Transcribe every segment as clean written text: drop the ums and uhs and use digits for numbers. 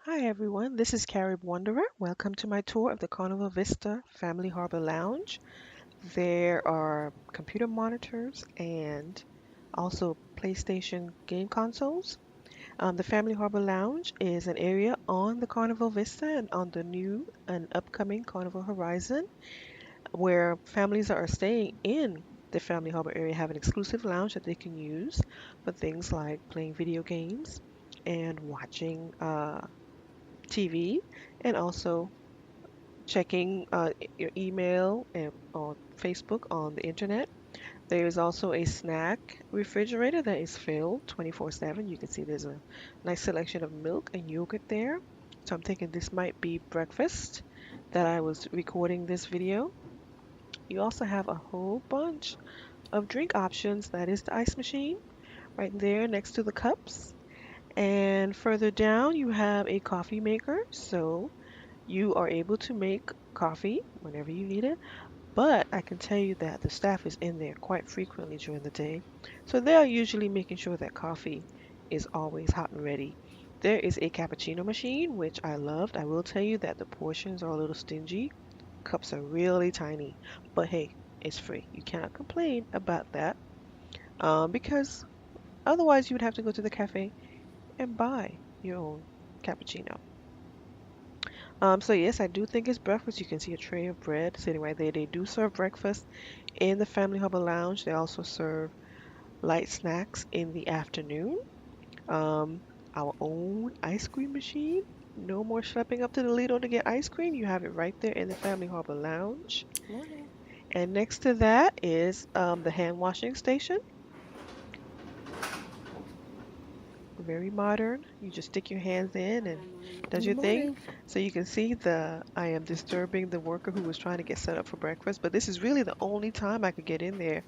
Hi everyone, this is Carib Wanderer. Welcome to my tour of the Carnival Vista Family Harbor Lounge. There are computer monitors and also PlayStation game consoles. The Family Harbor Lounge is an area on the Carnival Vista and on the new and upcoming Carnival Horizon where families that are staying in the Family Harbor area have an exclusive lounge that they can use for things like playing video games and watching TV and also checking your email and on Facebook on the internet. There is also a snack refrigerator that is filled 24/7. You can see there's a nice selection of milk and yogurt there. So I'm thinking this might be breakfast that I was recording this video. You also have a whole bunch of drink options. That is the ice machine right there next to the cups. And further down, you have a coffee maker. So you are able to make coffee whenever you need it, but I can tell you that the staff is in there quite frequently during the day. So they are usually making sure that coffee is always hot and ready. There is a cappuccino machine, which I loved. I will tell you that the portions are a little stingy. Cups are really tiny, but hey, it's free. You cannot complain about that because otherwise you would have to go to the cafe and buy your own cappuccino. So yes, I do think it's breakfast. You can see a tray of bread sitting right there. They do serve breakfast in the Family Harbor Lounge. They also serve light snacks in the afternoon. Um, our own ice cream machine. No more schlepping up to the Lido to get ice cream. You have it right there in the Family Harbor Lounge. Morning. And next to that is the hand washing station. Very modern. You just stick your hands in and does Good your thing. morning. So you can see I am disturbing the worker who was trying to get set up for breakfast, but this is really the only time I could get in there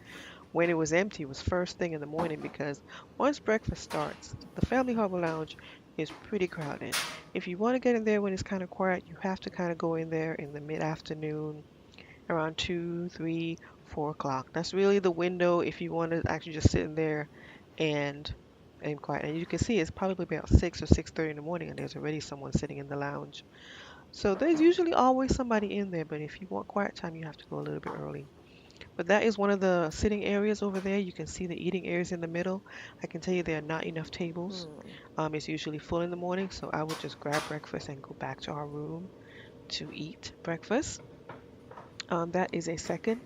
when it was empty. It was first thing in the morning because once breakfast starts, the Family Harbor Lounge is pretty crowded. If you want to get in there when it's kind of quiet, you have to kind of go in there in the mid-afternoon, around 2, 3, 4 o'clock. That's really the window if you want to actually just sit in there and quiet. And you can see it's probably about 6 or 6:30 in the morning, and there's already someone sitting in the lounge. So there's usually always somebody in there, but if you want quiet time, you have to go a little bit early. But that is one of the sitting areas over there. You can see the eating areas in the middle. I can tell you there are not enough tables. Hmm. It's usually full in the morning, so I would just grab breakfast and go back to our room to eat breakfast. That is a second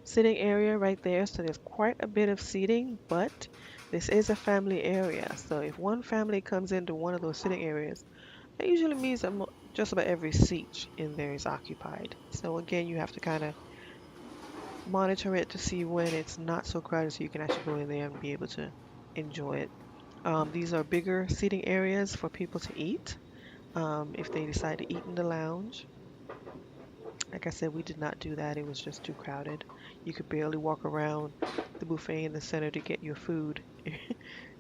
sitting area right there. So there's quite a bit of seating, but this is a family area. So if one family comes into one of those sitting areas, that usually means that just about every seat in there is occupied. So again, you have to kind of monitor it to see when it's not so crowded so you can actually go in there and be able to enjoy it. These are bigger seating areas for people to eat if they decide to eat in the lounge. Like I said, we did not do that. It was just too crowded. You could barely walk around the buffet in the center to get your food.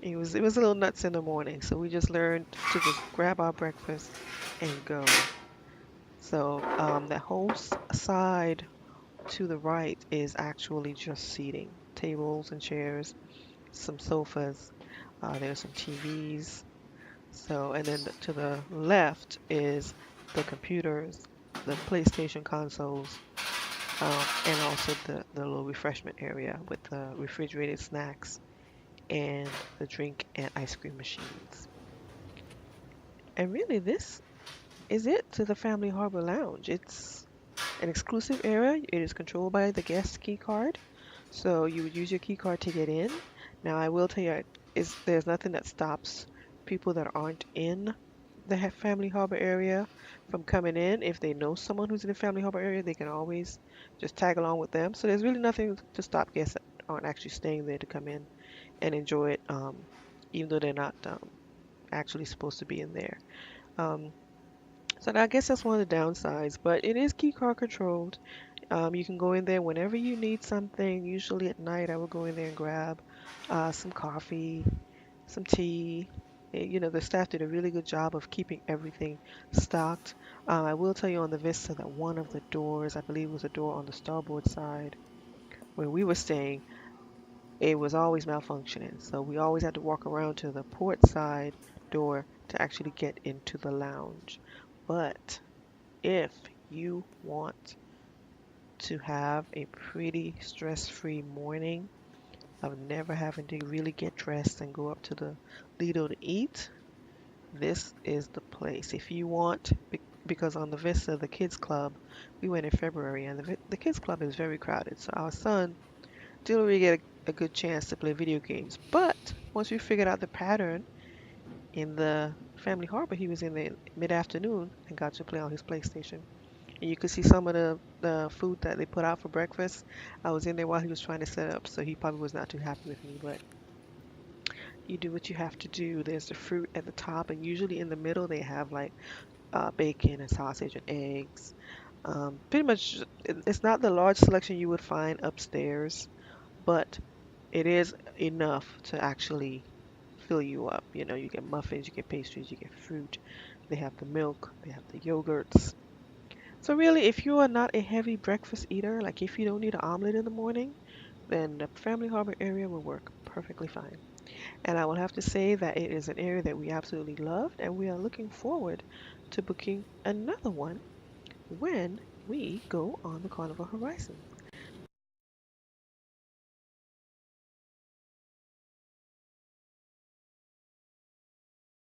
It was a little nuts in the morning, so we just learned to just grab our breakfast and go. So that whole side to the right is actually just seating, tables and chairs, some sofas. There's some TVs. So, and then to the left is the computers, the PlayStation consoles, and also the little refreshment area with the refrigerated snacks and the drink and ice cream machines. And really, this is it to the Family Harbor Lounge. It's an exclusive area. It is controlled by the guest key card. So you would use your key card to get in. Now, I will tell you, there's nothing that stops people that aren't in the Family Harbor area from coming in. If they know someone who's in the Family Harbor area, they can always just tag along with them. So there's really nothing to stop guests that aren't actually staying there to come in and enjoy it, even though they're not actually supposed to be in there. Um, so I guess that's one of the downsides, but it is key card controlled. You can go in there whenever you need something. Usually at night, I will go in there and grab some coffee, some tea. The staff did a really good job of keeping everything stocked. I will tell you on the Vista that one of the doors, I believe was a door on the starboard side where we were staying, it was always malfunctioning. So we always had to walk around to the port side door to actually get into the lounge. But if you want to have a pretty stress-free morning of never having to really get dressed and go up to the Lido to eat, this is the place. If you want, because on the Vista, the kids club, we went in February, and the kids club is very crowded. So our son didn't really get a good chance to play video games. But once we figured out the pattern in the Family Harbor, he was in the mid-afternoon and got to play on his PlayStation. And you could see some of the food that they put out for breakfast. I was in there while he was trying to set up, so he probably was not too happy with me. But you do what you have to do. There's the fruit at the top, and usually in the middle they have like bacon and sausage and eggs. Pretty much, it's not the large selection you would find upstairs, but it is enough to actually fill you up. You know, you get muffins, you get pastries, you get fruit. They have the milk, they have the yogurts. So really, if you are not a heavy breakfast eater, like if you don't need an omelet in the morning, then the Family Harbor area will work perfectly fine. And I will have to say that it is an area that we absolutely loved, and we are looking forward to booking another one when we go on the Carnival Horizon.